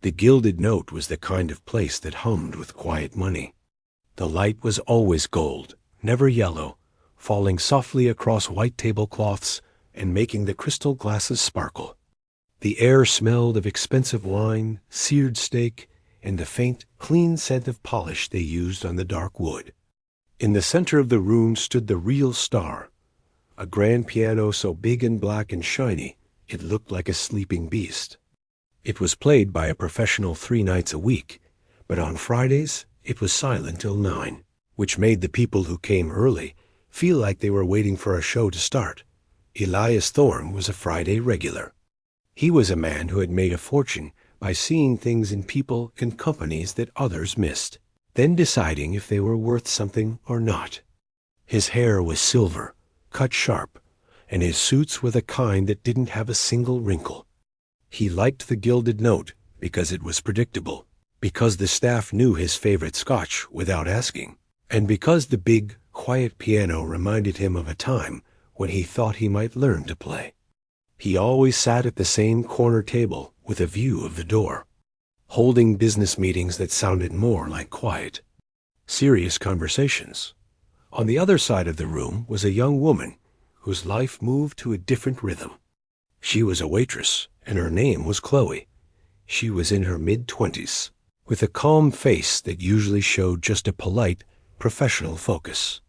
The Gilded Note was the kind of place that hummed with quiet money. The light was always gold, never yellow, falling softly across white tablecloths and making the crystal glasses sparkle. The air smelled of expensive wine, seared steak, and the faint, clean scent of polish they used on the dark wood. In the center of the room stood the real star, a grand piano so big and black and shiny it looked like a sleeping beast. It was played by a professional 3 nights a week, but on Fridays it was silent till 9, which made the people who came early feel like they were waiting for a show to start. Elias Thorne was a Friday regular. He was a man who had made a fortune by seeing things in people and companies that others missed, then deciding if they were worth something or not. His hair was silver, cut sharp, and his suits were the kind that didn't have a single wrinkle. He liked the Gilded Note because it was predictable, because the staff knew his favorite scotch without asking, and because the big, quiet piano reminded him of a time when he thought he might learn to play. He always sat at the same corner table with a view of the door, holding business meetings that sounded more like quiet, serious conversations. On the other side of the room was a young woman whose life moved to a different rhythm. She was a waitress, and her name was Chloe. She was in her mid-20s, with a calm face that usually showed just a polite, professional focus.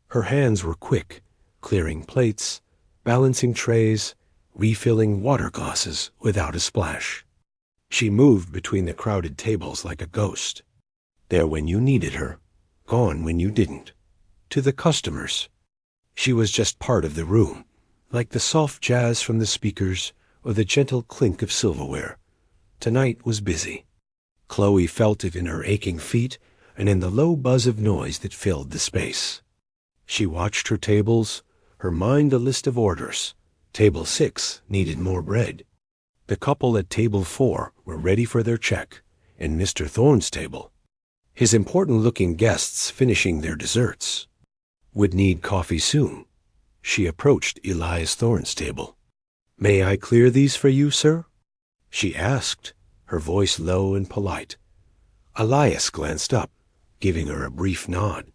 Her hands were quick, clearing plates, balancing trays, refilling water glasses without a splash. She moved between the crowded tables like a ghost, there when you needed her, gone when you didn't. To the customers, she was just part of the room, like the soft jazz from the speakers or the gentle clink of silverware. Tonight was busy. Chloe felt it in her aching feet and in the low buzz of noise that filled the space. She watched her tables, her mind a list of orders. Table 6 needed more bread. The couple at table 4 were ready for their check, and Mr. Thorne's table, his important-looking guests finishing their desserts, would need coffee soon. She approached Elias Thorne's table. "May I clear these for you, sir?" she asked, her voice low and polite. Elias glanced up, giving her a brief nod.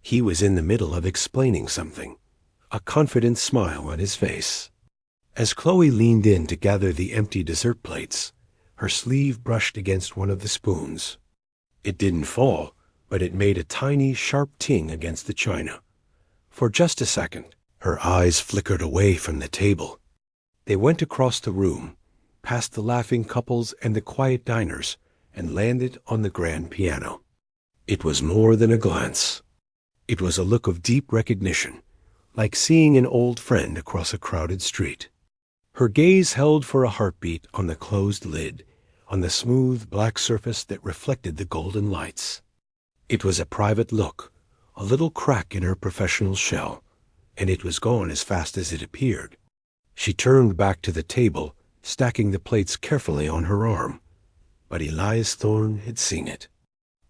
He was in the middle of explaining something, a confident smile on his face. As Chloe leaned in to gather the empty dessert plates, her sleeve brushed against one of the spoons. It didn't fall, but it made a tiny, sharp ting against the china. For just a second, her eyes flickered away from the table. They went across the room, past the laughing couples and the quiet diners, and landed on the grand piano. It was more than a glance. It was a look of deep recognition, like seeing an old friend across a crowded street. Her gaze held for a heartbeat on the closed lid, on the smooth black surface that reflected the golden lights. It was a private look, a little crack in her professional shell, and it was gone as fast as it appeared. She turned back to the table, stacking the plates carefully on her arm. But Elias Thorne had seen it.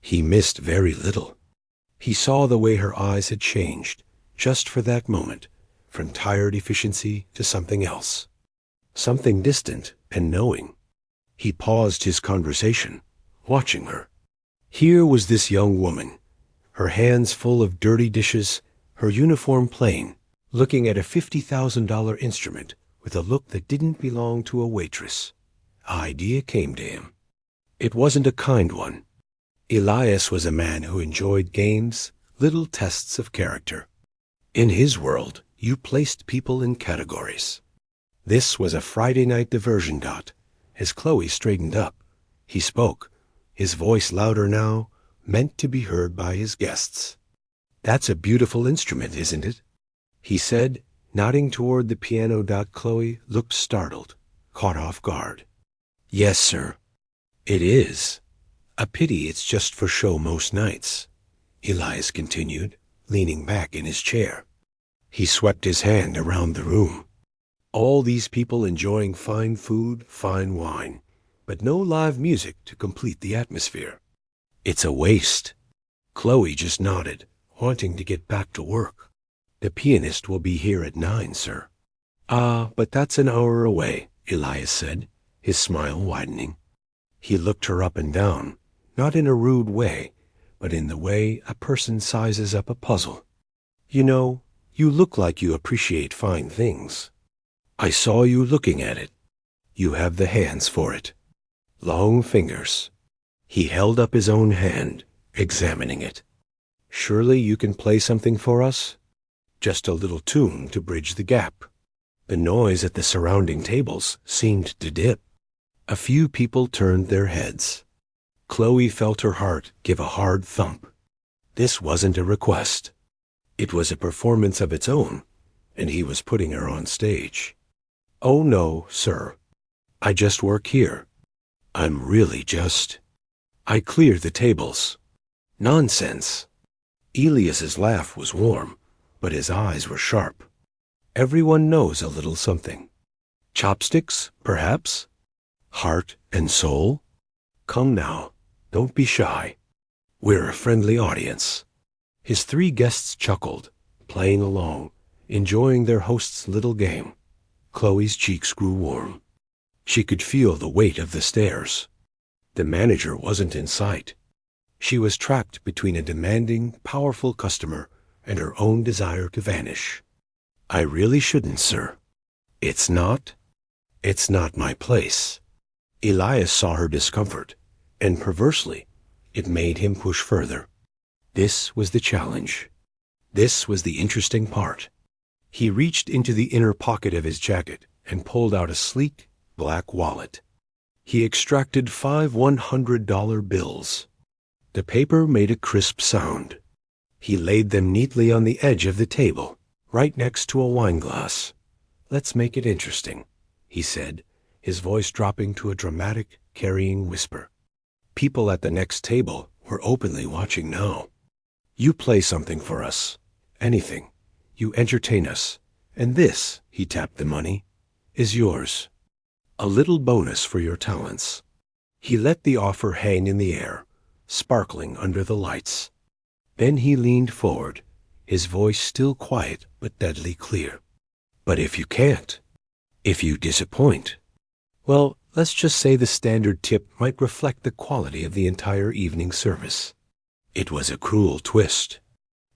He missed very little. He saw the way her eyes had changed, just for that moment, from tired efficiency to something else. Something distant and knowing. He paused his conversation, watching her. Here was this young woman, her hands full of dirty dishes, her uniform plain, looking at a $50,000 instrument with a look that didn't belong to a waitress. An idea came to him. It wasn't a kind one. Elias was a man who enjoyed games, little tests of character. In his world, you placed people in categories. This was a Friday night diversion. As Chloe straightened up, he spoke, his voice louder now, meant to be heard by his guests. "That's a beautiful instrument, isn't it?" he said, nodding toward the piano. Chloe looked startled, caught off guard. "Yes, sir. It is. A pity it's just for show most nights," Elias continued, leaning back in his chair. He swept his hand around the room. All these people enjoying fine food, fine wine, but no live music to complete the atmosphere. It's a waste. Chloe just nodded, wanting to get back to work. "The pianist will be here at 9, sir." "Ah, but that's an hour away," Elias said, his smile widening. He looked her up and down, not in a rude way, but in the way a person sizes up a puzzle. You know, you look like you appreciate fine things. I saw you looking at it. You have the hands for it. Long fingers. He held up his own hand, examining it. Surely you can play something for us? Just a little tune to bridge the gap. The noise at the surrounding tables seemed to dip. A few people turned their heads. Chloe felt her heart give a hard thump. This wasn't a request. It was a performance of its own, and he was putting her on stage. Oh no, sir. I just work here. I'm really just... I clear the tables. Nonsense. Elias's laugh was warm, but his eyes were sharp. Everyone knows a little something. Chopsticks, perhaps? Heart and soul? Come now, don't be shy. We're a friendly audience. His three guests chuckled, playing along, enjoying their host's little game. Chloe's cheeks grew warm. She could feel the weight of the stares. The manager wasn't in sight. She was trapped between a demanding, powerful customer and her own desire to vanish. I really shouldn't, sir. It's not my place. Elias saw her discomfort, and perversely, it made him push further. This was the challenge. This was the interesting part. He reached into the inner pocket of his jacket and pulled out a sleek, black wallet. He extracted 5 $100 bills. The paper made a crisp sound. He laid them neatly on the edge of the table, right next to a wine glass. Let's make it interesting, he said, his voice dropping to a dramatic, carrying whisper. People at the next table were openly watching now. You play something for us. Anything. You entertain us. And this, he tapped the money, is yours. A little bonus for your talents. He let the offer hang in the air, sparkling under the lights. Then he leaned forward, his voice still quiet but deadly clear. But if you can't, if you disappoint, well, let's just say the standard tip might reflect the quality of the entire evening service. It was a cruel twist.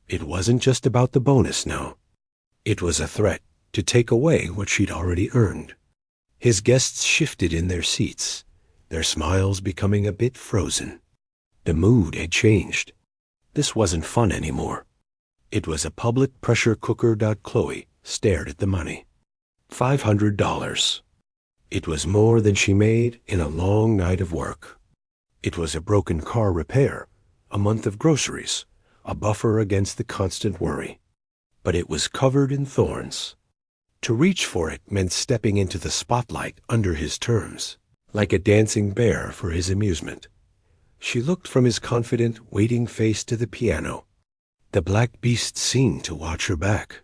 It wasn't just about the bonus now. It was a threat to take away what she'd already earned. His guests shifted in their seats, their smiles becoming a bit frozen. The mood had changed. This wasn't fun anymore. It was a public pressure cooker. Chloe stared at the money. $500. It was more than she made in a long night of work. It was a broken car repair, a month of groceries, a buffer against the constant worry. But it was covered in thorns. To reach for it meant stepping into the spotlight under his terms, like a dancing bear for his amusement. She looked from his confident, waiting face to the piano. The black beast seemed to watch her back.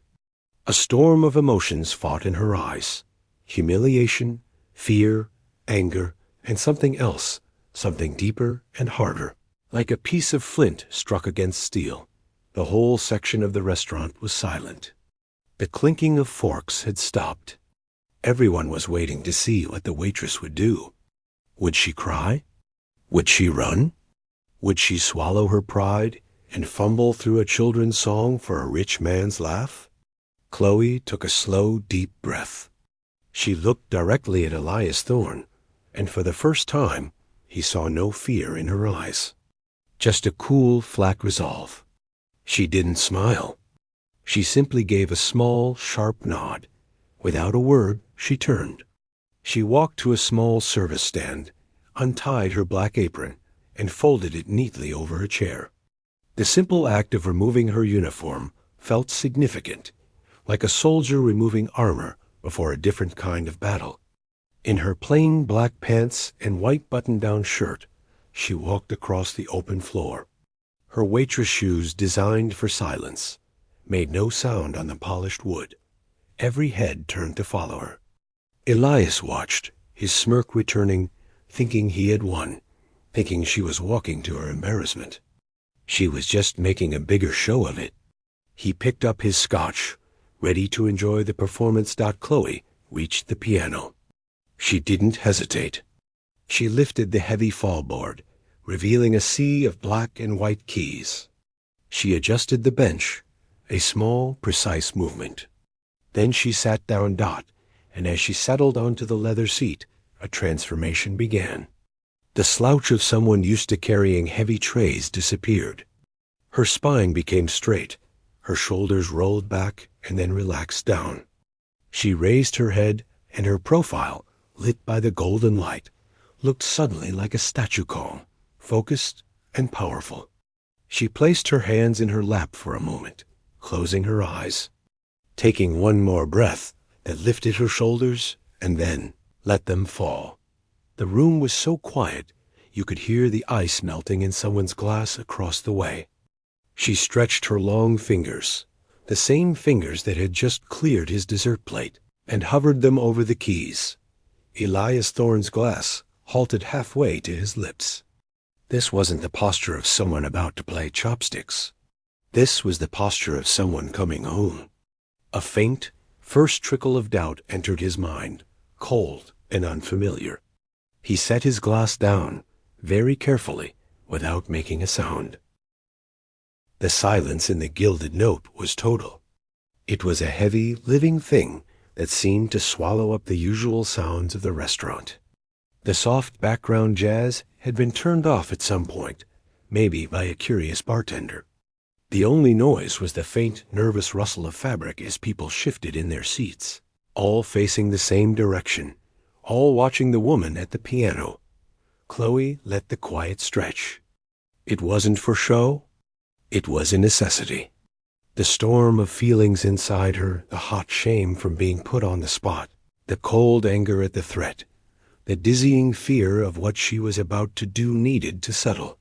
A storm of emotions fought in her eyes. Humiliation, fear, anger, and something else, something deeper and harder. Like a piece of flint struck against steel, the whole section of the restaurant was silent. The clinking of forks had stopped. Everyone was waiting to see what the waitress would do. Would she cry? Would she run? Would she swallow her pride and fumble through a children's song for a rich man's laugh? Chloe took a slow, deep breath. She looked directly at Elias Thorne, and for the first time, he saw no fear in her eyes. Just a cool, flat resolve. She didn't smile. She simply gave a small, sharp nod. Without a word, she turned. She walked to a small service stand, untied her black apron, and folded it neatly over her chair. The simple act of removing her uniform felt significant, like a soldier removing armor before a different kind of battle. In her plain black pants and white button-down shirt, she walked across the open floor. Her waitress shoes, designed for silence, made no sound on the polished wood. Every head turned to follow her. Elias watched, his smirk returning, thinking he had won, thinking she was walking to her embarrassment. She was just making a bigger show of it. He picked up his scotch, ready to enjoy the performance. Chloe reached the piano. She didn't hesitate. She lifted the heavy fallboard, revealing a sea of black and white keys. She adjusted the bench, a small, precise movement. Then she sat down and as she settled onto the leather seat, a transformation began. The slouch of someone used to carrying heavy trays disappeared. Her spine became straight, her shoulders rolled back and then relaxed down. She raised her head, and her profile, lit by the golden light, looked suddenly like a statue calm, focused and powerful. She placed her hands in her lap for a moment, closing her eyes, taking one more breath that lifted her shoulders and then let them fall. The room was so quiet you could hear the ice melting in someone's glass across the way. She stretched her long fingers, the same fingers that had just cleared his dessert plate, and hovered them over the keys. Elias Thorne's glass halted halfway to his lips. This wasn't the posture of someone about to play chopsticks. This was the posture of someone coming home. A faint, first trickle of doubt entered his mind, cold and unfamiliar. He set his glass down, very carefully, without making a sound. The silence in the gilded note was total. It was a heavy, living thing that seemed to swallow up the usual sounds of the restaurant. The soft background jazz had been turned off at some point, maybe by a curious bartender. The only noise was the faint, nervous rustle of fabric as people shifted in their seats, all facing the same direction, all watching the woman at the piano. Chloe let the quiet stretch. It wasn't for show. It was a necessity. The storm of feelings inside her, the hot shame from being put on the spot, the cold anger at the threat, the dizzying fear of what she was about to do needed to settle.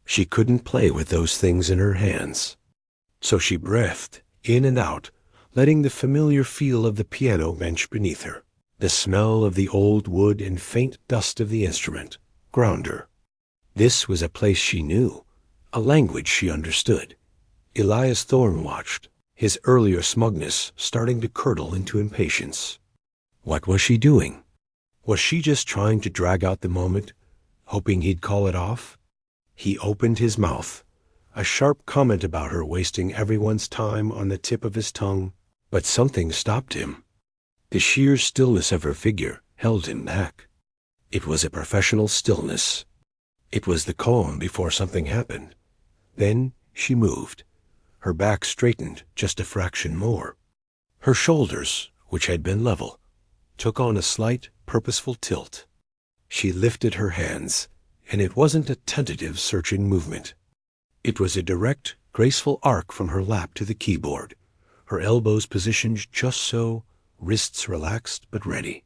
She couldn't play with those things in her hands. So she breathed in and out, letting the familiar feel of the piano bench beneath her, the smell of the old wood and faint dust of the instrument, ground her. This was a place she knew, a language she understood. Elias Thorne watched, his earlier smugness starting to curdle into impatience. What was she doing? Was she just trying to drag out the moment, hoping he'd call it off? He opened his mouth, a sharp comment about her wasting everyone's time on the tip of his tongue, but something stopped him. The sheer stillness of her figure held him back. It was a professional stillness. It was the calm before something happened. Then she moved. Her back straightened just a fraction more. Her shoulders, which had been level, took on a slight, purposeful tilt. She lifted her hands, and it wasn't a tentative, searching movement. It was a direct, graceful arc from her lap to the keyboard, her elbows positioned just so, wrists relaxed but ready.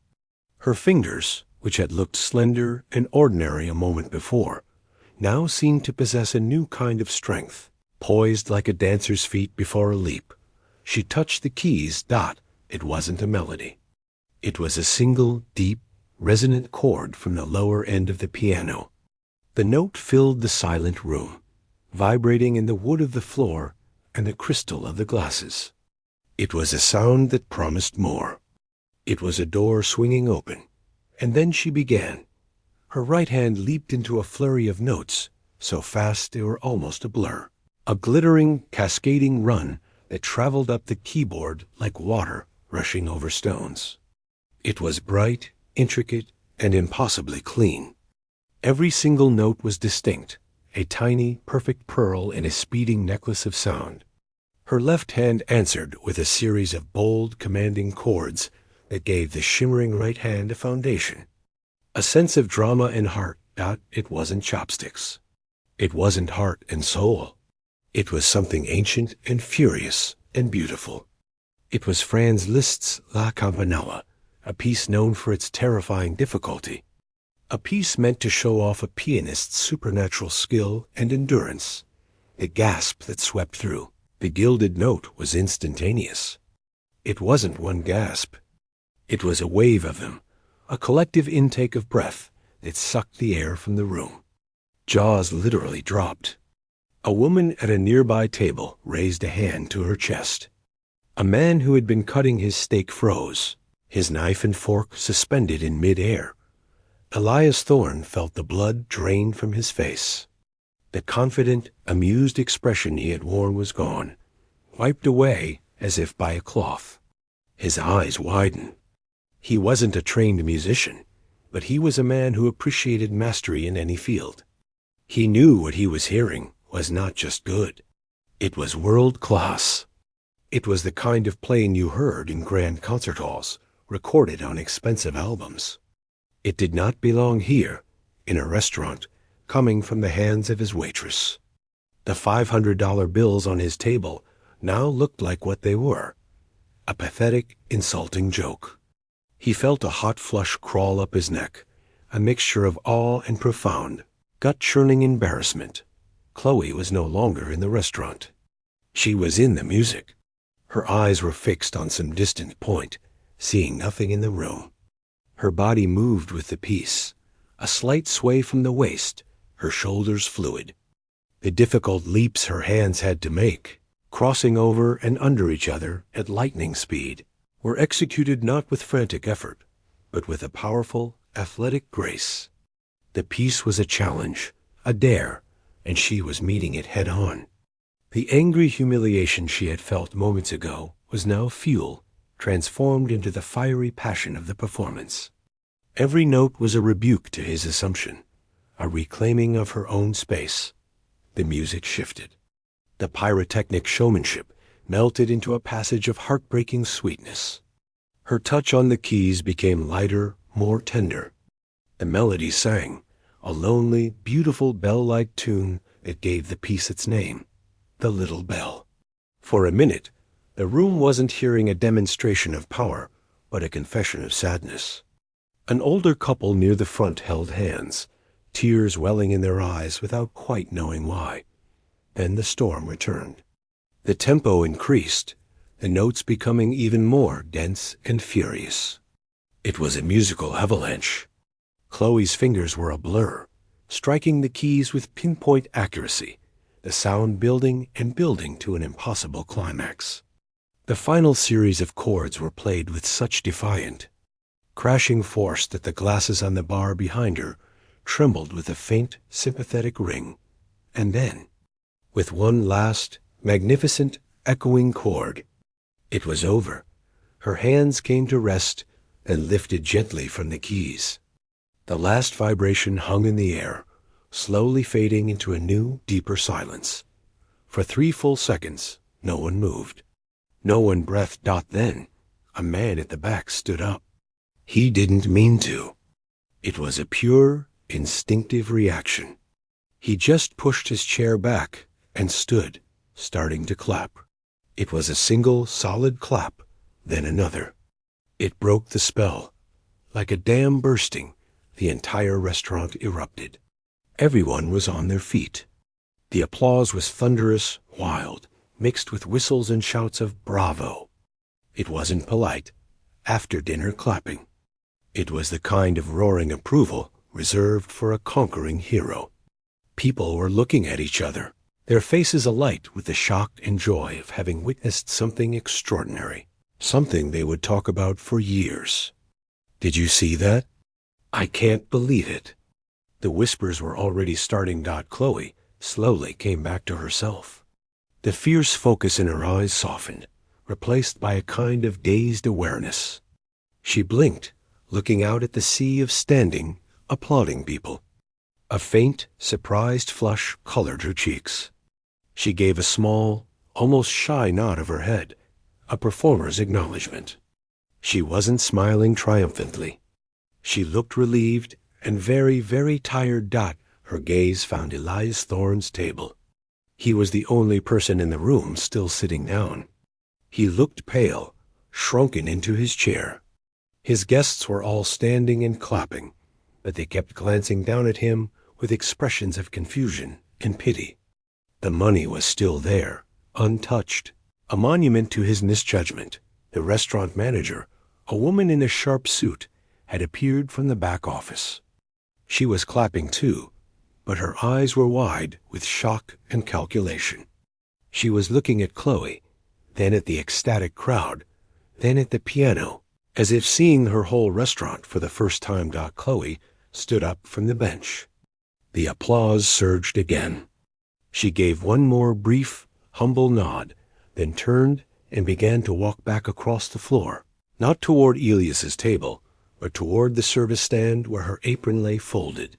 Her fingers, which had looked slender and ordinary a moment before, now seemed to possess a new kind of strength, poised like a dancer's feet before a leap. She touched the keys. It wasn't a melody. It was a single, deep, resonant chord from the lower end of the piano. The note filled the silent room, vibrating in the wood of the floor and the crystal of the glasses. It was a sound that promised more. It was a door swinging open, and then she began. Her right hand leaped into a flurry of notes, so fast they were almost a blur. A glittering, cascading run that traveled up the keyboard like water rushing over stones. It was bright, intricate, and impossibly clean. Every single note was distinct, a tiny, perfect pearl in a speeding necklace of sound. Her left hand answered with a series of bold, commanding chords that gave the shimmering right hand a foundation. A sense of drama and heart. It wasn't chopsticks. It wasn't heart and soul. It was something ancient and furious and beautiful. It was Franz Liszt's La Campanella, a piece known for its terrifying difficulty. A piece meant to show off a pianist's supernatural skill and endurance. The gasp that swept through. The gilded note was instantaneous. It wasn't one gasp. It was a wave of them, a collective intake of breath that sucked the air from the room. Jaws literally dropped. A woman at a nearby table raised a hand to her chest. A man who had been cutting his steak froze, his knife and fork suspended in mid-air. Elias Thorne felt the blood drain from his face. The confident, amused expression he had worn was gone, wiped away as if by a cloth. His eyes widened. He wasn't a trained musician, but he was a man who appreciated mastery in any field. He knew what he was hearing was not just good. It was world-class. It was the kind of playing you heard in grand concert halls, recorded on expensive albums. It did not belong here, in a restaurant, coming from the hands of his waitress. The $500 bills on his table now looked like what they were, a pathetic, insulting joke. He felt a hot flush crawl up his neck, a mixture of awe and profound, gut-churning embarrassment. Chloe was no longer in the restaurant. She was in the music. Her eyes were fixed on some distant point, seeing nothing in the room. Her body moved with the piece, a slight sway from the waist, her shoulders fluid. The difficult leaps her hands had to make, crossing over and under each other at lightning speed, were executed not with frantic effort, but with a powerful, athletic grace. The piece was a challenge, a dare, and she was meeting it head-on. The angry humiliation she had felt moments ago was now fuel, transformed into the fiery passion of the performance. Every note was a rebuke to his assumption, a reclaiming of her own space. The music shifted. The pyrotechnic showmanship melted into a passage of heartbreaking sweetness. Her touch on the keys became lighter, more tender. The melody sang, a lonely, beautiful bell-like tune that gave the piece its name, The Little Bell. For a minute, the room wasn't hearing a demonstration of power, but a confession of sadness. An older couple near the front held hands, tears welling in their eyes without quite knowing why. Then the storm returned. The tempo increased, the notes becoming even more dense and furious. It was a musical avalanche. Chloe's fingers were a blur, striking the keys with pinpoint accuracy, the sound building and building to an impossible climax. The final series of chords were played with such defiant, crashing force that the glasses on the bar behind her trembled with a faint, sympathetic ring. And then, with one last, magnificent, echoing chord, it was over. Her hands came to rest and lifted gently from the keys. The last vibration hung in the air, slowly fading into a new, deeper silence. For 3 full seconds, no one moved. No one breathed. Then, a man at the back stood up. He didn't mean to. It was a pure, instinctive reaction. He just pushed his chair back and stood, starting to clap. It was a single, solid clap, then another. It broke the spell. Like a dam bursting, the entire restaurant erupted. Everyone was on their feet. The applause was thunderous, wild, mixed with whistles and shouts of bravo. It wasn't polite, after-dinner clapping. It was the kind of roaring approval reserved for a conquering hero. People were looking at each other, their faces alight with the shock and joy of having witnessed something extraordinary, something they would talk about for years. "Did you see that? I can't believe it." The whispers were already starting. Chloe slowly came back to herself. The fierce focus in her eyes softened, replaced by a kind of dazed awareness. She blinked, looking out at the sea of standing, applauding people. A faint, surprised flush colored her cheeks. She gave a small, almost shy nod of her head, a performer's acknowledgement. She wasn't smiling triumphantly. She looked relieved and very, very tired. Her gaze found Elias Thorne's table. He was the only person in the room still sitting down. He looked pale, shrunken into his chair. His guests were all standing and clapping, but they kept glancing down at him with expressions of confusion and pity. The money was still there, untouched, a monument to his misjudgment. The restaurant manager, a woman in a sharp suit, had appeared from the back office. She was clapping too, but her eyes were wide with shock and calculation. She was looking at Chloe, then at the ecstatic crowd, then at the piano, as if seeing her whole restaurant for the first time. Chloe stood up from the bench. The applause surged again. She gave one more brief, humble nod, then turned and began to walk back across the floor, not toward Elias's table, but toward the service stand where her apron lay folded.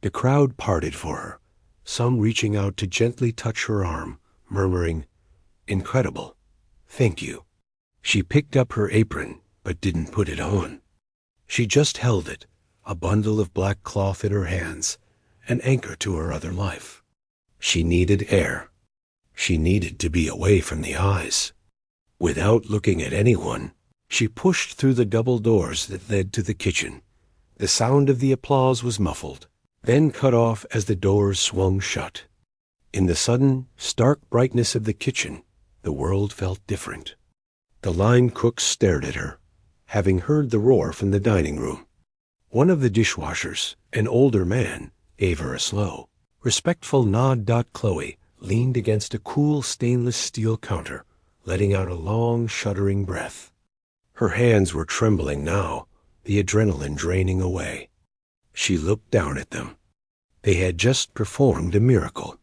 The crowd parted for her, some reaching out to gently touch her arm, murmuring, "Incredible. Thank you." She picked up her apron, but didn't put it on. She just held it, a bundle of black cloth in her hands, an anchor to her other life. She needed air. She needed to be away from the eyes. Without looking at anyone, she pushed through the double doors that led to the kitchen. The sound of the applause was muffled, then cut off as the doors swung shut. In the sudden, stark brightness of the kitchen, the world felt different. The line cooks stared at her, having heard the roar from the dining room. One of the dishwashers, an older man, gave her a slow, respectful nod. Chloe leaned against a cool stainless steel counter, letting out a long, shuddering breath. Her hands were trembling now, the adrenaline draining away. She looked down at them. They had just performed a miracle.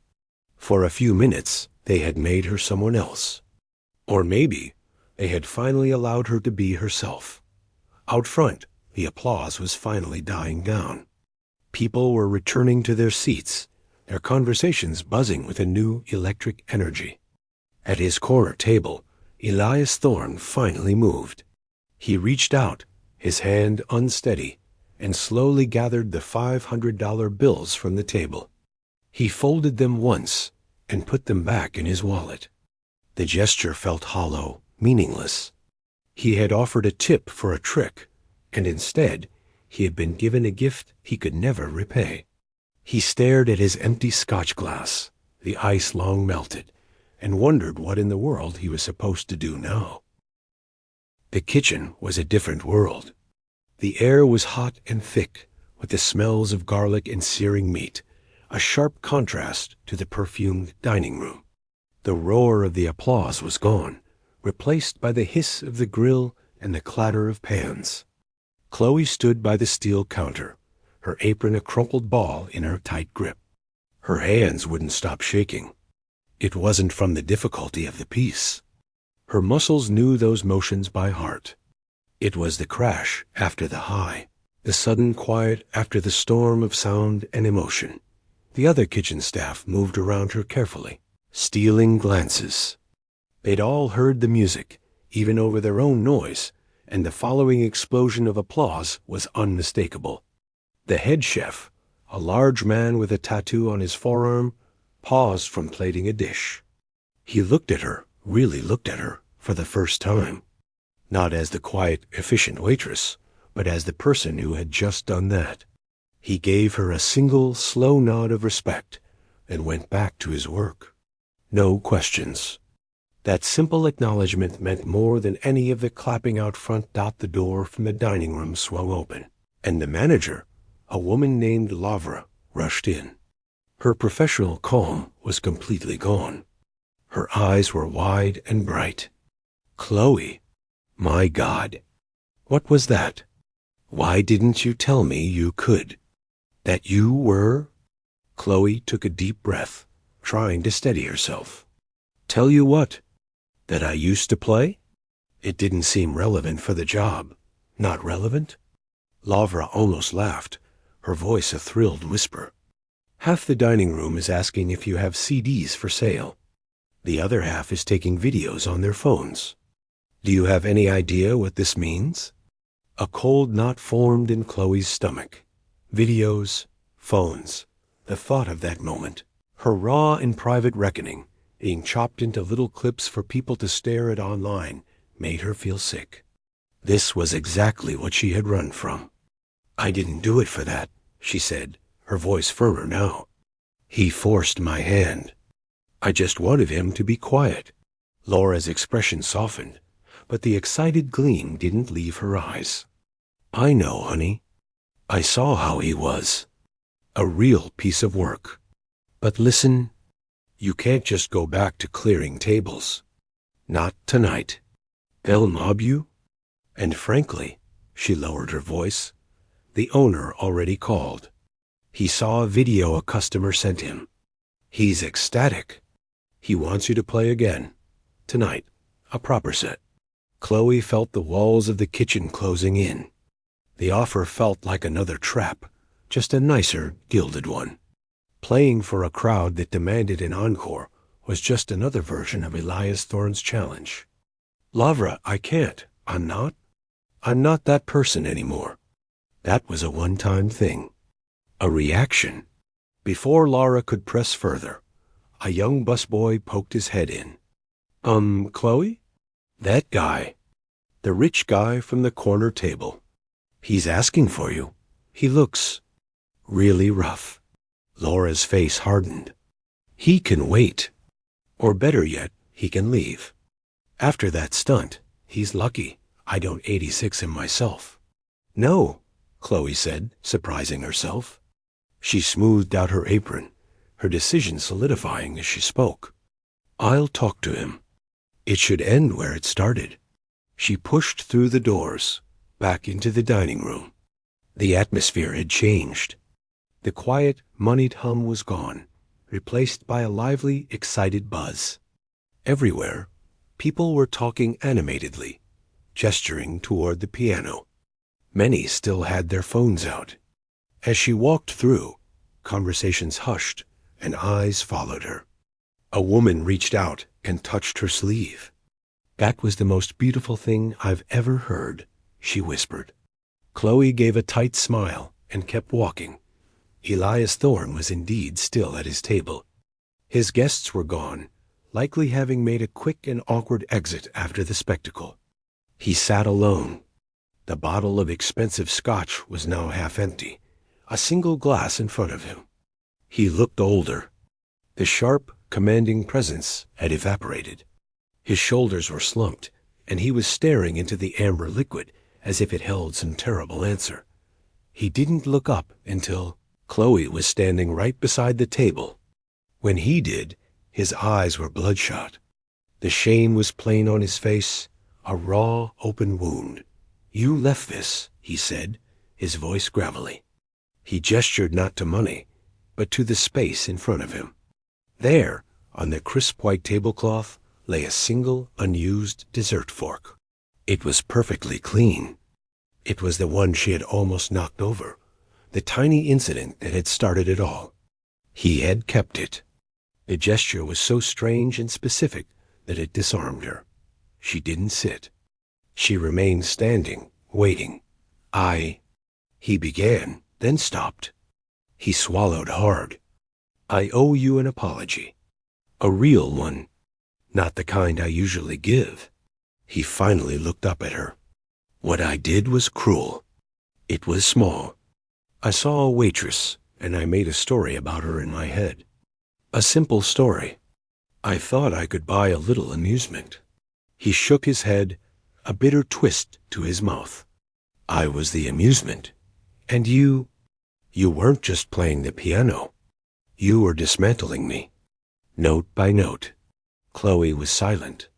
For a few minutes, they had made her someone else. Or maybe they had finally allowed her to be herself. Out front, the applause was finally dying down. People were returning to their seats, their conversations buzzing with a new electric energy. At his corner table, Elias Thorne finally moved. He reached out, his hand unsteady, and slowly gathered the $500 bills from the table. He folded them once and put them back in his wallet. The gesture felt hollow, meaningless. He had offered a tip for a trick, and instead, he had been given a gift he could never repay. He stared at his empty scotch glass, the ice long melted, and wondered what in the world he was supposed to do now. The kitchen was a different world. The air was hot and thick, with the smells of garlic and searing meat, a sharp contrast to the perfumed dining room. The roar of the applause was gone, replaced by the hiss of the grill and the clatter of pans. Chloe stood by the steel counter, her apron a crumpled ball in her tight grip. Her hands wouldn't stop shaking. It wasn't from the difficulty of the piece. Her muscles knew those motions by heart. It was the crash after the high, the sudden quiet after the storm of sound and emotion. The other kitchen staff moved around her carefully, stealing glances. They'd all heard the music, even over their own noise, and the following explosion of applause was unmistakable. The head chef, a large man with a tattoo on his forearm, paused from plating a dish. He looked at her, really looked at her, for the first time. Not as the quiet, efficient waitress, but as the person who had just done that. He gave her a single, slow nod of respect and went back to his work. No questions. That simple acknowledgement meant more than any of the clapping out front. The door from the dining room swung open, and the manager, a woman named Lavra, rushed in. Her professional calm was completely gone. Her eyes were wide and bright. "Chloe, my God, what was that? Why didn't you tell me you could? That you were—" Chloe took a deep breath, trying to steady herself. "Tell you what? That I used to play?" It didn't seem relevant for the job. Not relevant? Lavra almost laughed, her voice a thrilled whisper. "Half the dining room is asking if you have CDs for sale. The other half is taking videos on their phones. Do you have any idea what this means?" A cold knot formed in Chloe's stomach. Videos, phones, the thought of that moment, her raw and private reckoning, being chopped into little clips for people to stare at online, made her feel sick. This was exactly what she had run from. "I didn't do it for that," she said, her voice firmer now. "He forced my hand. I just wanted him to be quiet." Laura's expression softened, but the excited gleam didn't leave her eyes. "I know, honey. I saw how he was. A real piece of work. But listen, you can't just go back to clearing tables. Not tonight. They'll mob you. And frankly," she lowered her voice, The owner already called. He saw a video a customer sent him. He's ecstatic. He wants you to play again. Tonight. A proper set. Chloe felt the walls of the kitchen closing in. The offer felt like another trap, just a nicer, gilded one. Playing for a crowd that demanded an encore was just another version of Elias Thorne's challenge. Lavra, I can't. I'm not that person anymore. That was a one-time thing. A reaction. Before Laura could press further, a young busboy poked his head in. Chloe? That guy. The rich guy from the corner table. He's asking for you. He looks really rough. Laura's face hardened. He can wait. Or better yet, he can leave. After that stunt, he's lucky I don't 86 him myself. No, Chloe said, surprising herself. She smoothed out her apron, her decision solidifying as she spoke. I'll talk to him. It should end where it started. She pushed through the doors, back into the dining room. The atmosphere had changed. The quiet, moneyed hum was gone, replaced by a lively, excited buzz. Everywhere, people were talking animatedly, gesturing toward the piano. Many still had their phones out. As she walked through, conversations hushed and eyes followed her. A woman reached out and touched her sleeve. That was the most beautiful thing I've ever heard, she whispered. Chloe gave a tight smile and kept walking. Elias Thorne was indeed still at his table. His guests were gone, likely having made a quick and awkward exit after the spectacle. He sat alone. The bottle of expensive scotch was now half empty, a single glass in front of him. He looked older. The sharp, commanding presence had evaporated. His shoulders were slumped, and he was staring into the amber liquid as if it held some terrible answer. He didn't look up until Chloe was standing right beside the table. When he did, his eyes were bloodshot. The shame was plain on his face, a raw, open wound. You left this, he said, his voice gravelly. He gestured not to money, but to the space in front of him. There, on the crisp white tablecloth, lay a single, unused dessert fork. It was perfectly clean. It was the one she had almost knocked over, the tiny incident that had started it all. He had kept it. The gesture was so strange and specific that it disarmed her. She didn't sit. She remained standing, waiting. He began, then stopped. He swallowed hard. I owe you an apology. A real one. Not the kind I usually give. He finally looked up at her. What I did was cruel. It was small. I saw a waitress, and I made a story about her in my head. A simple story. I thought I could buy a little amusement. He shook his head, a bitter twist to his mouth. I was the amusement. And you weren't just playing the piano. You were dismantling me. Note by note. Chloe was silent.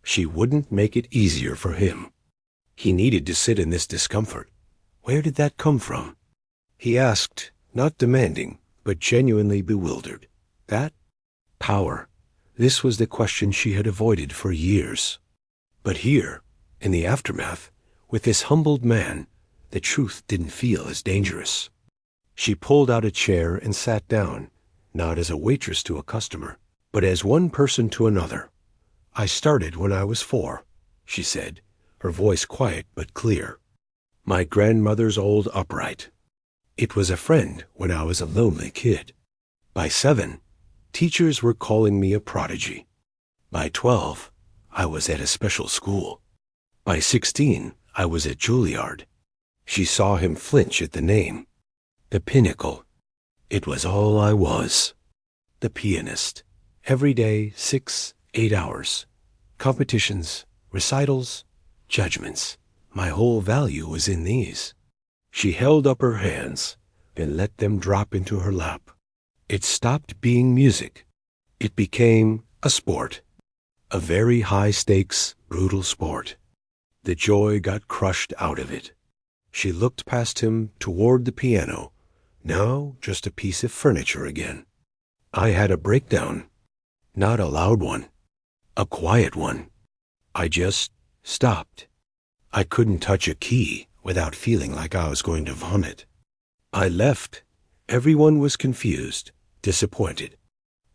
She wouldn't make it easier for him. He needed to sit in this discomfort. Where did that come from? He asked, not demanding, but genuinely bewildered. That? Power. This was the question she had avoided for years. But here, in the aftermath, with this humbled man, the truth didn't feel as dangerous. She pulled out a chair and sat down, not as a waitress to a customer, but as one person to another. I started when I was 4, she said, her voice quiet but clear. My grandmother's old upright. It was a friend when I was a lonely kid. By 7, teachers were calling me a prodigy. By 12, I was at a special school. By 16, I was at Juilliard. She saw him flinch at the name. The pinnacle. It was all I was. The pianist. Every day, 6, 8 hours. Competitions, recitals, judgments. My whole value was in these. She held up her hands and let them drop into her lap. It stopped being music. It became a sport. A very high-stakes, brutal sport. The joy got crushed out of it. She looked past him toward the piano, now just a piece of furniture again. I had a breakdown. Not a loud one. A quiet one. I just stopped. I couldn't touch a key without feeling like I was going to vomit. I left. Everyone was confused, disappointed.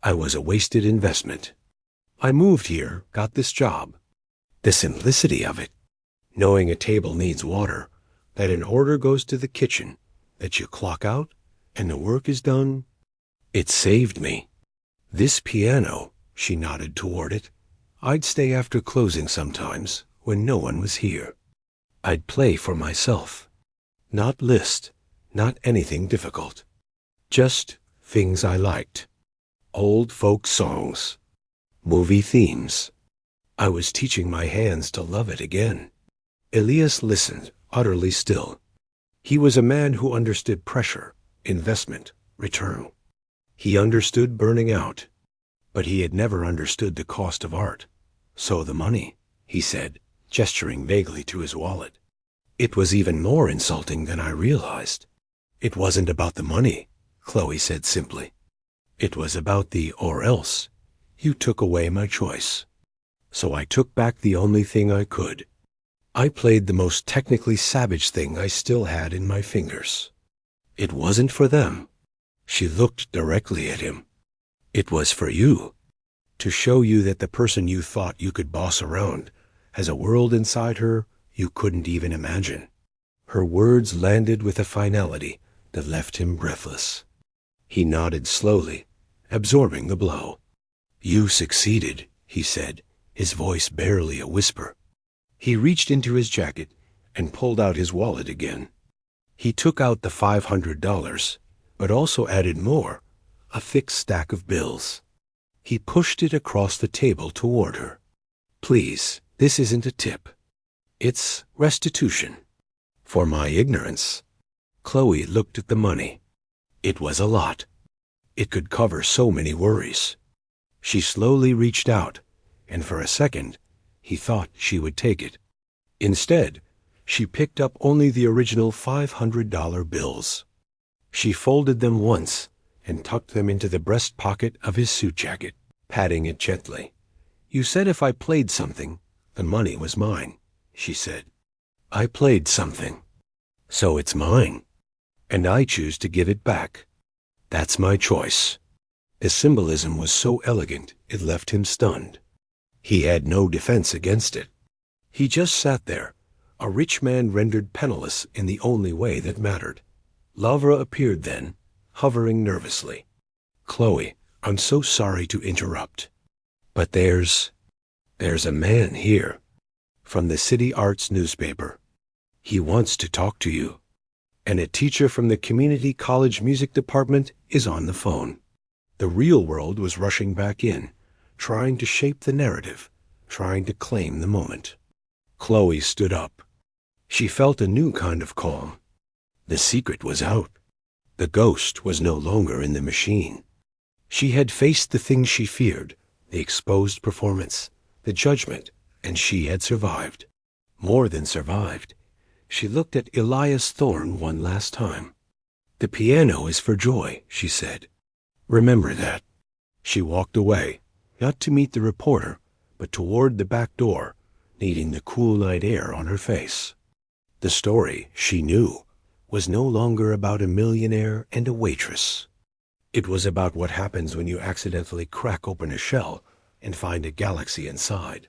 I was a wasted investment. I moved here, got this job. The simplicity of it. Knowing a table needs water, that an order goes to the kitchen, that you clock out, and the work is done. It saved me. This piano, she nodded toward it. I'd stay after closing sometimes, when no one was here. I'd play for myself. Not Liszt, not anything difficult. Just things I liked. Old folk songs. Movie themes. I was teaching my hands to love it again. Elias listened, utterly still. He was a man who understood pressure, investment, return. He understood burning out. But he had never understood the cost of art. So the money, he said, gesturing vaguely to his wallet. It was even more insulting than I realized. It wasn't about the money, Chloe said simply. It was about the or else. You took away my choice. So I took back the only thing I could. I played the most technically savage thing I still had in my fingers. It wasn't for them. She looked directly at him. It was for you. To show you that the person you thought you could boss around has a world inside her you couldn't even imagine. Her words landed with a finality that left him breathless. He nodded slowly, absorbing the blow. You succeeded, he said, his voice barely a whisper. He reached into his jacket and pulled out his wallet again. He took out the $500, but also added more, a thick stack of bills. He pushed it across the table toward her. Please, this isn't a tip. It's restitution. For my ignorance. Chloe looked at the money. It was a lot. It could cover so many worries. She slowly reached out, and for a second, he thought she would take it. Instead, she picked up only the original $500 bills. She folded them once and tucked them into the breast pocket of his suit jacket, patting it gently. You said if I played something, the money was mine, she said. I played something. So it's mine. And I choose to give it back. That's my choice. The symbolism was so elegant it left him stunned. He had no defense against it. He just sat there, a rich man rendered penniless in the only way that mattered. Lavra appeared then, hovering nervously. Chloe, I'm so sorry to interrupt. But there's a man here. From the City Arts newspaper. He wants to talk to you. And a teacher from the community college music department is on the phone. The real world was rushing back in, trying to shape the narrative, trying to claim the moment. Chloe stood up. She felt a new kind of calm. The secret was out. The ghost was no longer in the machine. She had faced the things she feared, the exposed performance, the judgment, and she had survived. More than survived. She looked at Elias Thorne one last time. The piano is for joy, she said. Remember that. She walked away, not to meet the reporter, but toward the back door, needing the cool night air on her face. The story, she knew, was no longer about a millionaire and a waitress. It was about what happens when you accidentally crack open a shell and find a galaxy inside.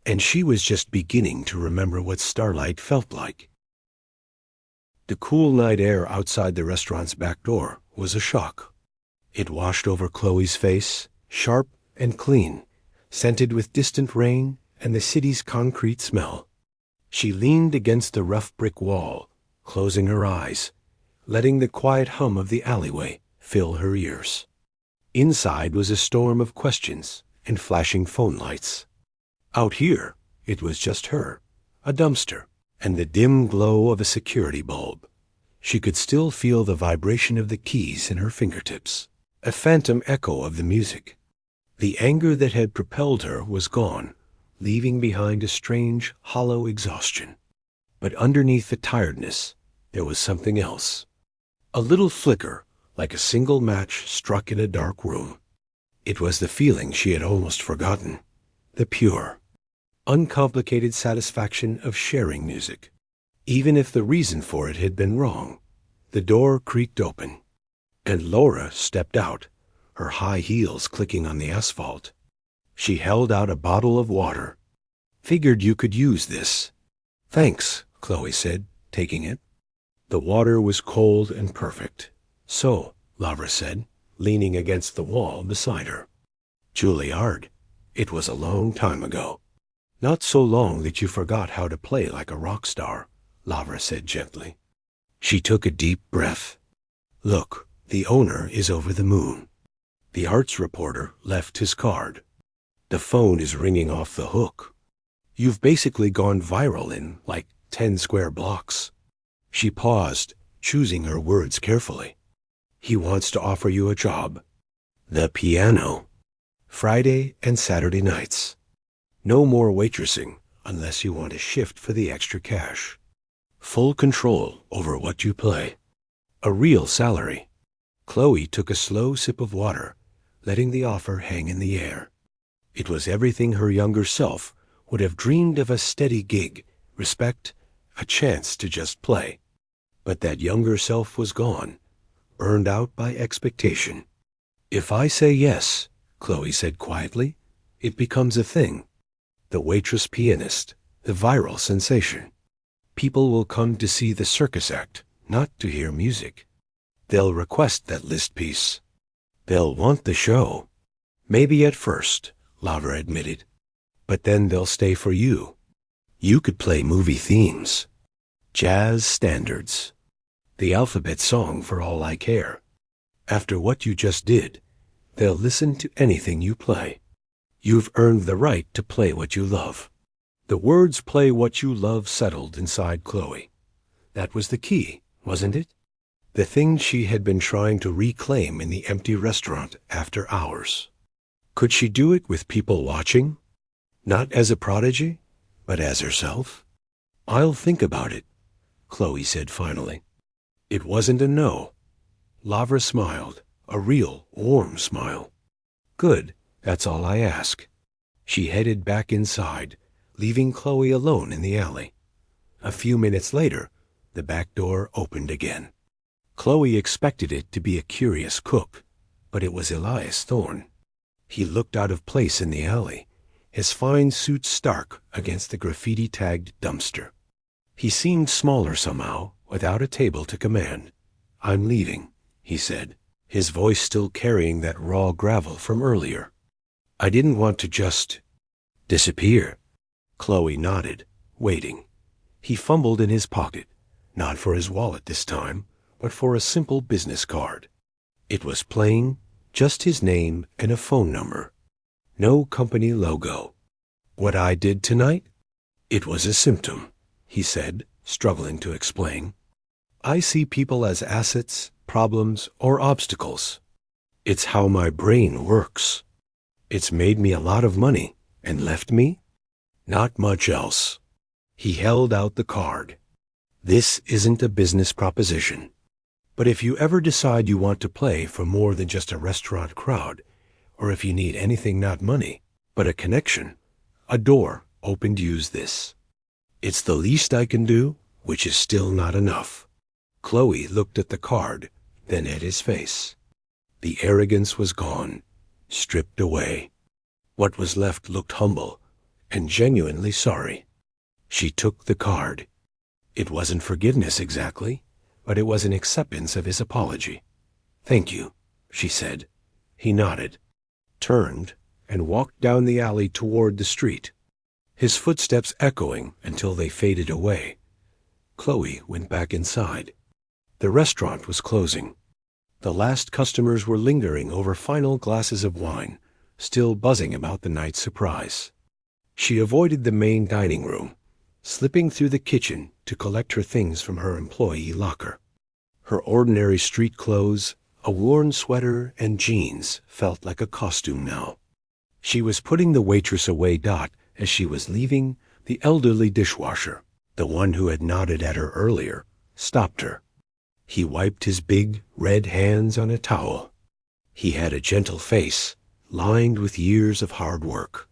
And she was just beginning to remember what starlight felt like. The cool night air outside the restaurant's back door was a shock. It washed over Chloe's face, sharp and clean, scented with distant rain and the city's concrete smell. She leaned against the rough brick wall, closing her eyes, letting the quiet hum of the alleyway fill her ears. Inside was a storm of questions and flashing phone lights. Out here, it was just her, a dumpster, and the dim glow of a security bulb. She could still feel the vibration of the keys in her fingertips, a phantom echo of the music. The anger that had propelled her was gone, leaving behind a strange, hollow exhaustion. But underneath the tiredness, there was something else. A little flicker, like a single match struck in a dark room. It was the feeling she had almost forgotten. The pure, uncomplicated satisfaction of sharing music. Even if the reason for it had been wrong. The door creaked open, and Laura stepped out, her high heels clicking on the asphalt. She held out a bottle of water. Figured you could use this. Thanks, Chloe said, taking it. The water was cold and perfect. So, Lavra said, leaning against the wall beside her. Juilliard. It was a long time ago. Not so long that you forgot how to play like a rock star, Lavra said gently. She took a deep breath. Look, the owner is over the moon. The arts reporter left his card. The phone is ringing off the hook. You've basically gone viral in, like, 10 square blocks. She paused, choosing her words carefully. He wants to offer you a job. The piano. Friday and Saturday nights. No more waitressing, unless you want a shift for the extra cash. Full control over what you play. A real salary. Chloe took a slow sip of water, letting the offer hang in the air. It was everything her younger self would have dreamed of: a steady gig, respect, a chance to just play. But that younger self was gone, burned out by expectation. If I say yes, Chloe said quietly, it becomes a thing. The waitress pianist, the viral sensation. People will come to see the circus act, not to hear music. They'll request that list piece. They'll want the show. Maybe at first, Lavra admitted. But then they'll stay for you. You could play movie themes. Jazz standards. The alphabet song for all I care. After what you just did, they'll listen to anything you play. You've earned the right to play what you love. The words "play what you love" settled inside Chloe. That was the key, wasn't it? The thing she had been trying to reclaim in the empty restaurant after hours. Could she do it with people watching? Not as a prodigy, but as herself? I'll think about it, Chloe said finally. It wasn't a no. Lavra smiled, a real, warm smile. Good, that's all I ask. She headed back inside, leaving Chloe alone in the alley. A few minutes later, the back door opened again. Chloe expected it to be a curious cook, but it was Elias Thorne. He looked out of place in the alley, his fine suit stark against the graffiti-tagged dumpster. He seemed smaller somehow, without a table to command. I'm leaving, he said, his voice still carrying that raw gravel from earlier. I didn't want to just disappear. Chloe nodded, waiting. He fumbled in his pocket, not for his wallet this time, but for a simple business card. It was plain, just his name and a phone number. No company logo. What I did tonight? It was a symptom, he said, struggling to explain. I see people as assets, problems, or obstacles. It's how my brain works. It's made me a lot of money, and left me not much else. He held out the card. This isn't a business proposition. But if you ever decide you want to play for more than just a restaurant crowd, or if you need anything, not money, but a connection, a door open to use this. It's the least I can do, which is still not enough. Chloe looked at the card, then at his face. The arrogance was gone, stripped away. What was left looked humble and genuinely sorry. She took the card. It wasn't forgiveness exactly, but it was an acceptance of his apology. Thank you, she said. He nodded, turned, and walked down the alley toward the street, his footsteps echoing until they faded away. Chloe went back inside. The restaurant was closing. The last customers were lingering over final glasses of wine, still buzzing about the night's surprise. She avoided the main dining room, slipping through the kitchen to collect her things from her employee locker. Her ordinary street clothes, a worn sweater, and jeans felt like a costume now. She was putting the waitress away. As she was leaving, the elderly dishwasher, the one who had nodded at her earlier, stopped her. He wiped his big, red hands on a towel. He had a gentle face, lined with years of hard work.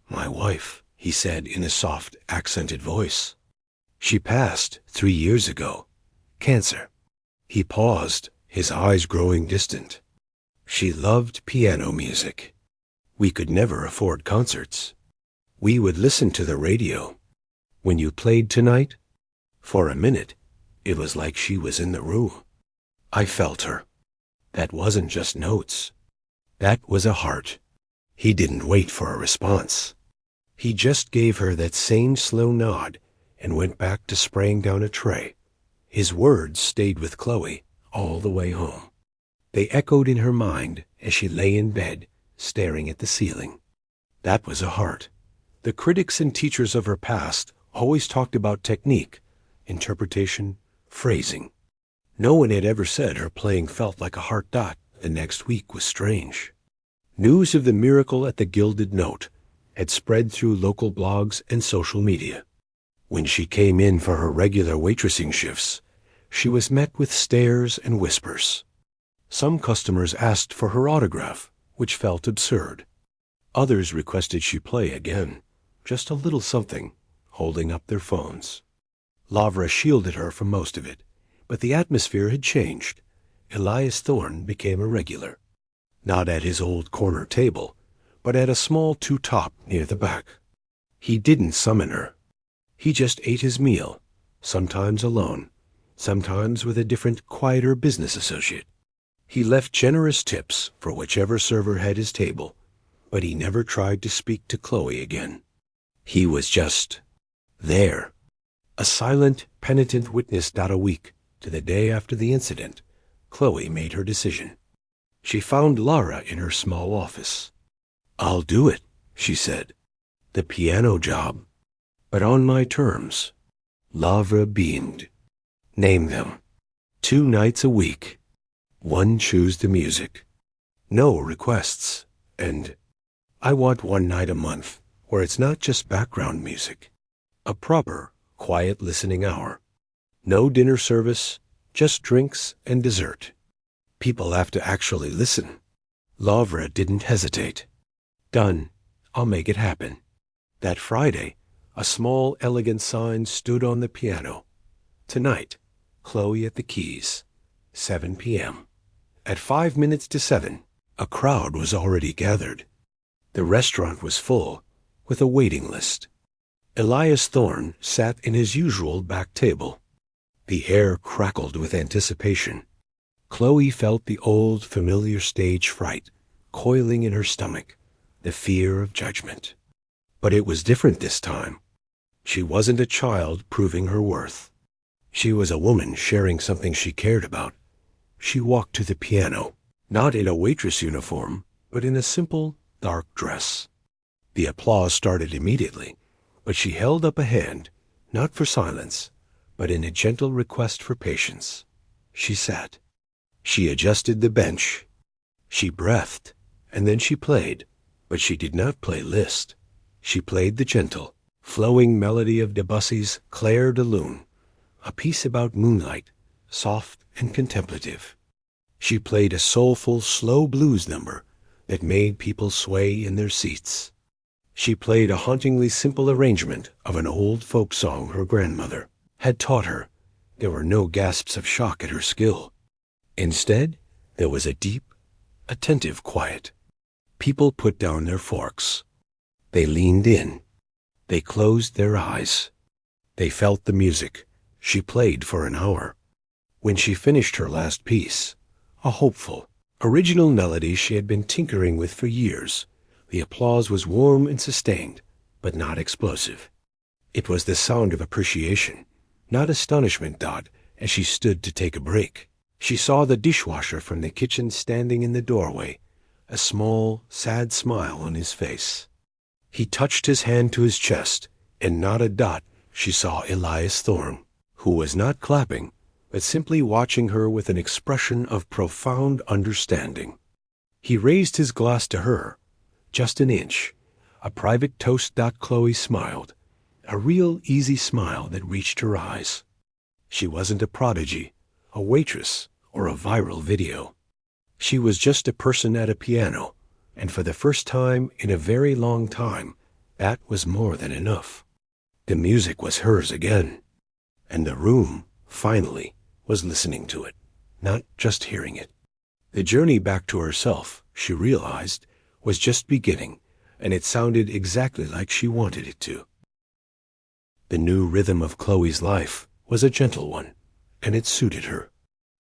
"My wife," he said in a soft, accented voice. "She passed 3 years ago. Cancer." He paused, his eyes growing distant. "She loved piano music. We could never afford concerts. We would listen to the radio. When you played tonight, for a minute, it was like she was in the room. I felt her. That wasn't just notes. That was a heart." He didn't wait for a response. He just gave her that same slow nod and went back to spraying down a tray. His words stayed with Chloe all the way home. They echoed in her mind as she lay in bed, staring at the ceiling. That was a heart. The critics and teachers of her past always talked about technique, interpretation, phrasing. No one had ever said her playing felt like a heart dot. The next week was strange. News of the miracle at the Gilded Note had spread through local blogs and social media. When she came in for her regular waitressing shifts, she was met with stares and whispers. Some customers asked for her autograph, which felt absurd. Others requested she play again, just a little something, holding up their phones. Lavra shielded her from most of it, but the atmosphere had changed. Elias Thorne became a regular. Not at his old corner table, but at a small two-top near the back. He didn't summon her. He just ate his meal, sometimes alone, sometimes with a different, quieter business associate. He left generous tips for whichever server had his table, but he never tried to speak to Chloe again. He was just there. A silent, penitent witness. A week to the day after the incident, Chloe made her decision. She found Lara in her small office. "I'll do it," she said. "The piano job, but on my terms." Lavra beamed. "Name them. 2 nights a week. 1 choose the music. No requests. And I want 1 night a month where it's not just background music. A proper, quiet listening hour. No dinner service, just drinks and dessert. People have to actually listen." Lavra didn't hesitate. "Done. I'll make it happen." That Friday, a small, elegant sign stood on the piano. "Tonight, Chloe at the keys, 7 p.m. At 5 minutes to 7, a crowd was already gathered. The restaurant was full, with a waiting list. Elias Thorne sat in his usual back table. The air crackled with anticipation. Chloe felt the old, familiar stage fright coiling in her stomach, the fear of judgment. But it was different this time. She wasn't a child proving her worth. She was a woman sharing something she cared about. She walked to the piano, not in a waitress uniform, but in a simple, dark dress. The applause started immediately, but she held up a hand, not for silence, but in a gentle request for patience. She sat. She adjusted the bench. She breathed, and then she played, but she did not play Liszt. She played the gentle, flowing melody of Debussy's Clair de Lune, a piece about moonlight, soft and contemplative. She played a soulful, slow blues number that made people sway in their seats. She played a hauntingly simple arrangement of an old folk song her grandmother had taught her. There were no gasps of shock at her skill. Instead, there was a deep, attentive quiet. People put down their forks. They leaned in. They closed their eyes. They felt the music. She played for an hour. When she finished her last piece, a hopeful, original melody she had been tinkering with for years, the applause was warm and sustained, but not explosive. It was the sound of appreciation, not astonishment. As she stood to take a break, she saw the dishwasher from the kitchen standing in the doorway, a small, sad smile on his face. He touched his hand to his chest, and not a dot she saw Elias Thorne, who was not clapping, but simply watching her with an expression of profound understanding. He raised his glass to her, just an inch, a private toast. Chloe smiled, a real easy smile that reached her eyes. She wasn't a prodigy, a waitress, or a viral video. She was just a person at a piano, and for the first time in a very long time, that was more than enough. The music was hers again, and the room, finally, was listening to it, not just hearing it. The journey back to herself, she realized, was just beginning, and it sounded exactly like she wanted it to. The new rhythm of Chloe's life was a gentle one, and it suited her.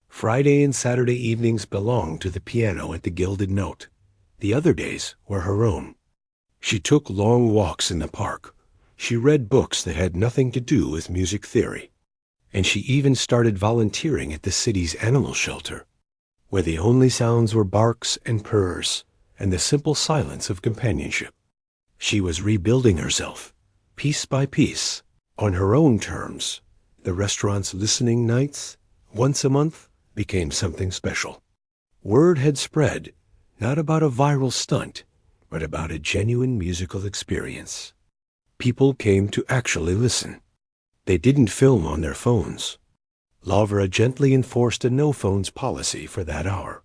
Friday and Saturday evenings belonged to the piano at the Gilded Note. The other days were her own. She took long walks in the park. She read books that had nothing to do with music theory. And she even started volunteering at the city's animal shelter, where the only sounds were barks and purrs and the simple silence of companionship. She was rebuilding herself, piece by piece, on her own terms. The restaurant's listening nights, once a month, became something special. Word had spread, not about a viral stunt, but about a genuine musical experience. People came to actually listen. They didn't film on their phones. Lavra gently enforced a no-phones policy for that hour.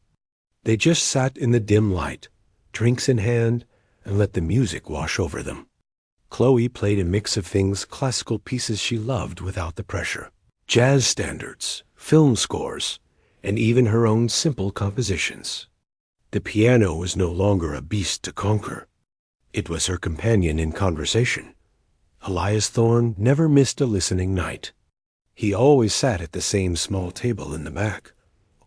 They just sat in the dim light, drinks in hand, and let the music wash over them. Chloe played a mix of things, classical pieces she loved without the pressure, jazz standards, film scores, and even her own simple compositions. The piano was no longer a beast to conquer. It was her companion in conversation. Elias Thorne never missed a listening night. He always sat at the same small table in the back,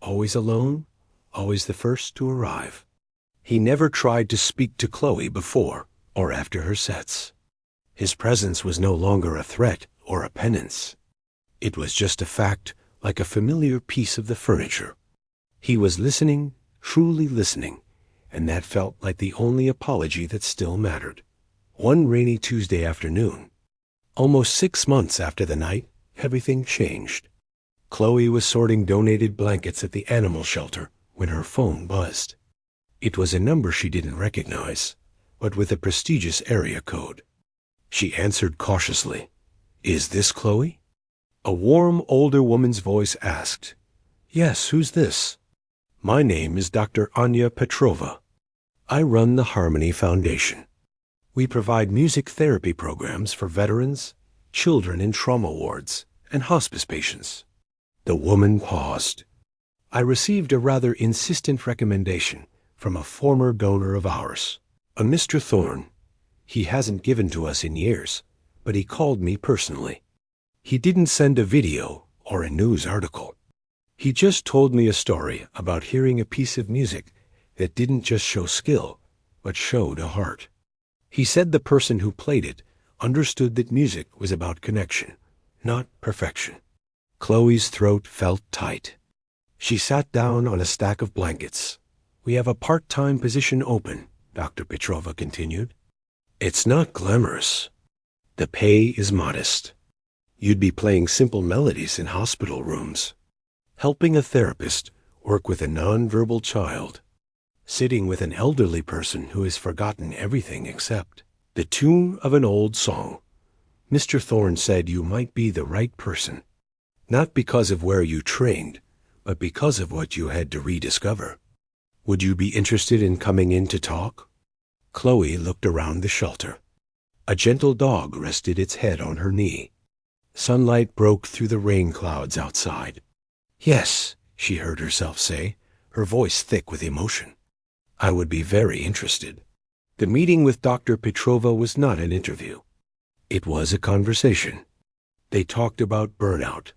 always alone, always the first to arrive. He never tried to speak to Chloe before or after her sets. His presence was no longer a threat or a penance. It was just a fact, like a familiar piece of the furniture. He was listening, truly listening, and that felt like the only apology that still mattered. One rainy Tuesday afternoon, almost 6 months after the night, everything changed. Chloe was sorting donated blankets at the animal shelter when her phone buzzed. It was a number she didn't recognize, but with a prestigious area code. She answered cautiously. "Is this Chloe?" A warm, older woman's voice asked. "Yes, who's this?" "My name is Dr. Anya Petrova. I run the Harmony Foundation. We provide music therapy programs for veterans, children in trauma wards, and hospice patients." The woman paused. "I received a rather insistent recommendation from a former donor of ours, a Mr. Thorne. He hasn't given to us in years, but he called me personally. He didn't send a video or a news article. He just told me a story about hearing a piece of music that didn't just show skill, but showed a heart. He said the person who played it understood that music was about connection, not perfection." Chloe's throat felt tight. She sat down on a stack of blankets. "We have a part-time position open," Dr. Petrova continued. "It's not glamorous. The pay is modest. You'd be playing simple melodies in hospital rooms, helping a therapist work with a nonverbal child, sitting with an elderly person who has forgotten everything except the tune of an old song. Mr. Thorne said you might be the right person, not because of where you trained, but because of what you had to rediscover. Would you be interested in coming in to talk?" Chloe looked around the shelter. A gentle dog rested its head on her knee. Sunlight broke through the rain clouds outside. "Yes," she heard herself say, her voice thick with emotion. "I would be very interested." The meeting with Dr. Petrova was not an interview. It was a conversation. They talked about burnout,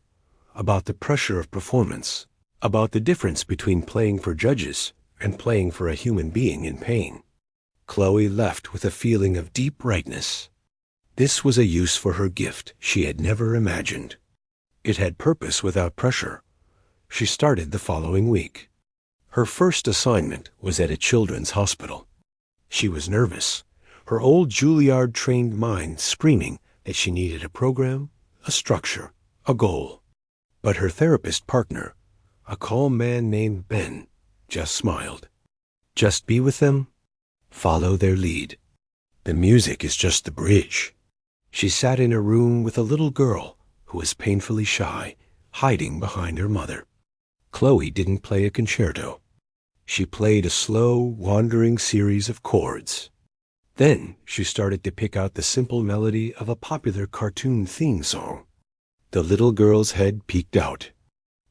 about the pressure of performance, about the difference between playing for judges and playing for a human being in pain. Chloe left with a feeling of deep rightness. This was a use for her gift she had never imagined. It had purpose without pressure. She started the following week. Her first assignment was at a children's hospital. She was nervous, her old Juilliard-trained mind screaming that she needed a program, a structure, a goal. But her therapist partner, a calm man named Ben, just smiled. Just be with them, follow their lead. The music is just the bridge. She sat in a room with a little girl who was painfully shy, hiding behind her mother. Chloe didn't play a concerto. She played a slow, wandering series of chords. Then she started to pick out the simple melody of a popular cartoon theme song. The little girl's head peeked out.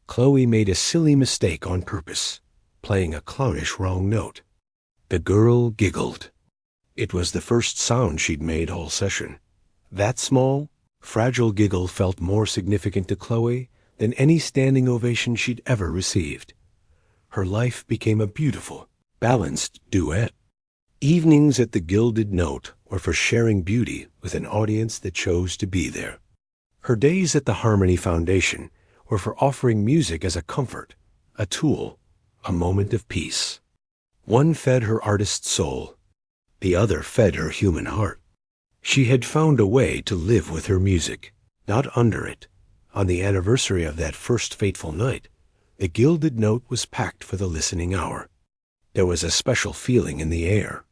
Chloe made a silly mistake on purpose, playing a clownish wrong note. The girl giggled. It was the first sound she'd made all session. That small, fragile giggle felt more significant to Chloe than any standing ovation she'd ever received. Her life became a beautiful, balanced duet. Evenings at the Gilded Note were for sharing beauty with an audience that chose to be there. Her days at the Harmony Foundation were for offering music as a comfort, a tool, a moment of peace. One fed her artist's soul. The other fed her human heart. She had found a way to live with her music, not under it. On the anniversary of that first fateful night, the Gilded Note was packed for the listening hour. There was a special feeling in the air.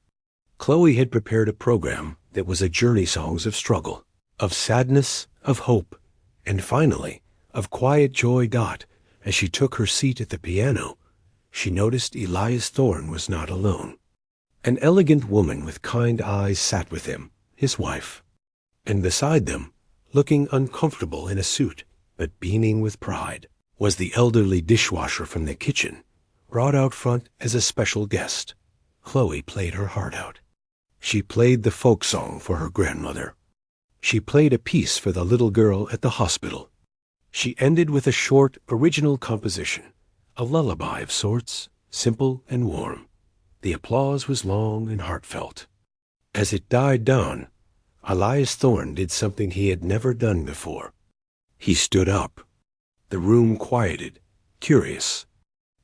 Chloe had prepared a program that was a journey songs of struggle, of sadness, of hope, and finally, of quiet joy. As she took her seat at the piano, she noticed Elias Thorne was not alone. An elegant woman with kind eyes sat with him, his wife, and beside them, looking uncomfortable in a suit, but beaming with pride, was the elderly dishwasher from the kitchen, brought out front as a special guest. Chloe played her heart out. She played the folk song for her grandmother. She played a piece for the little girl at the hospital. She ended with a short, original composition, a lullaby of sorts, simple and warm. The applause was long and heartfelt. As it died down, Elias Thorne did something he had never done before. He stood up. The room quieted, curious.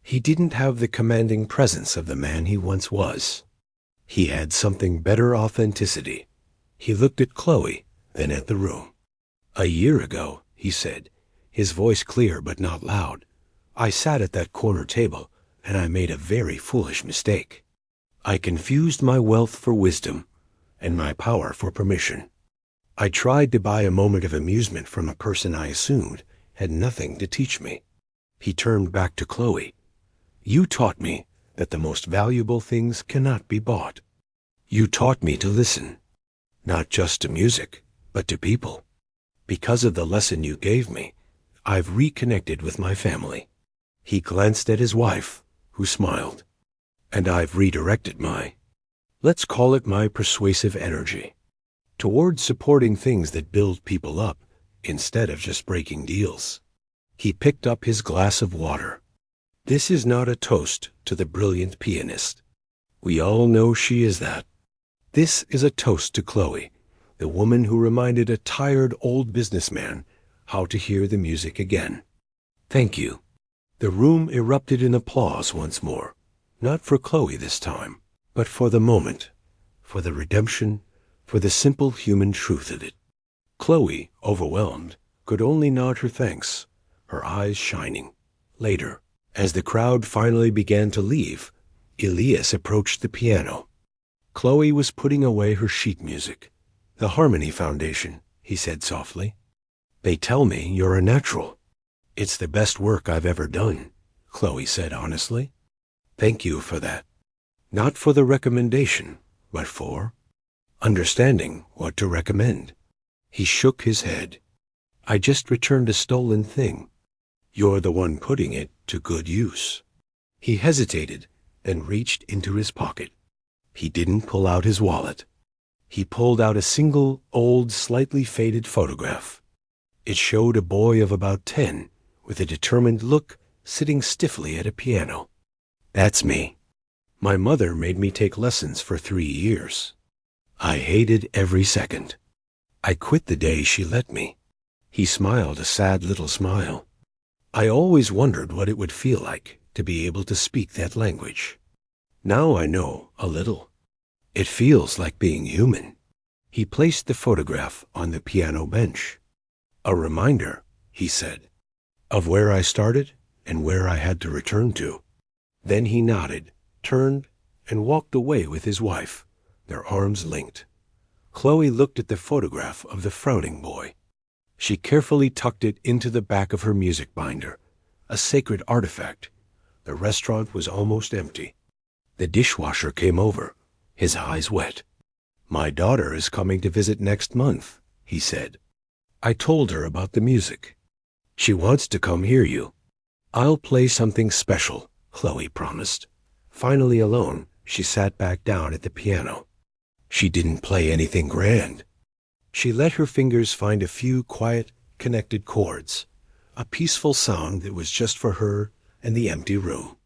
He didn't have the commanding presence of the man he once was. He had something better authenticity. He looked at Chloe, then at the room. "A year ago," he said, his voice clear but not loud, "I sat at that corner table, and I made a very foolish mistake. I confused my wealth for wisdom, and my power for permission. I tried to buy a moment of amusement from a person I assumed had nothing to teach me." He turned back to Chloe. "You taught me that the most valuable things cannot be bought. You taught me to listen, not just to music, but to people. Because of the lesson you gave me, I've reconnected with my family." He glanced at his wife, who smiled. "And I've redirected let's call it my persuasive energy, toward supporting things that build people up instead of just breaking deals." He picked up his glass of water. "This is not a toast to the brilliant pianist. We all know she is that. This is a toast to Chloe, the woman who reminded a tired old businessman how to hear the music again. Thank you." The room erupted in applause once more, not for Chloe this time, but for the moment, for the redemption, for the simple human truth of it. Chloe, overwhelmed, could only nod her thanks, her eyes shining. Later, as the crowd finally began to leave, Elias approached the piano. Chloe was putting away her sheet music. "The Harmony Foundation," he said softly. "They tell me you're a natural." "It's the best work I've ever done," Chloe said honestly. "Thank you for that. Not for the recommendation, but for understanding what to recommend." He shook his head. "I just returned a stolen thing. You're the one putting it to good use." He hesitated, then reached into his pocket. He didn't pull out his wallet. He pulled out a single, old, slightly faded photograph. It showed a boy of about 10, with a determined look, sitting stiffly at a piano. "That's me. My mother made me take lessons for 3 years. I hated every second. I quit the day she let me." He smiled a sad little smile. "I always wondered what it would feel like to be able to speak that language. Now I know a little. It feels like being human." He placed the photograph on the piano bench. "A reminder," he said, "of where I started and where I had to return to." Then he nodded, turned, and walked away with his wife, their arms linked. Chloe looked at the photograph of the frowning boy. She carefully tucked it into the back of her music binder, a sacred artifact. The restaurant was almost empty. The dishwasher came over, his eyes wet. "My daughter is coming to visit next month," he said. "I told her about the music. She wants to come hear you." "I'll play something special," Chloe promised. Finally alone, she sat back down at the piano. She didn't play anything grand. She let her fingers find a few quiet, connected chords, a peaceful sound that was just for her and the empty room.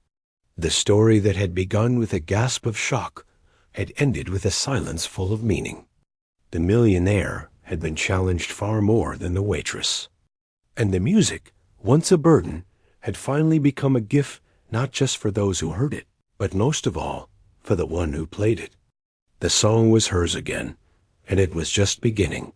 The story that had begun with a gasp of shock had ended with a silence full of meaning. The millionaire had been challenged far more than the waitress. And the music, once a burden, had finally become a gift not just for those who heard it, but most of all, for the one who played it. The song was hers again, and it was just beginning.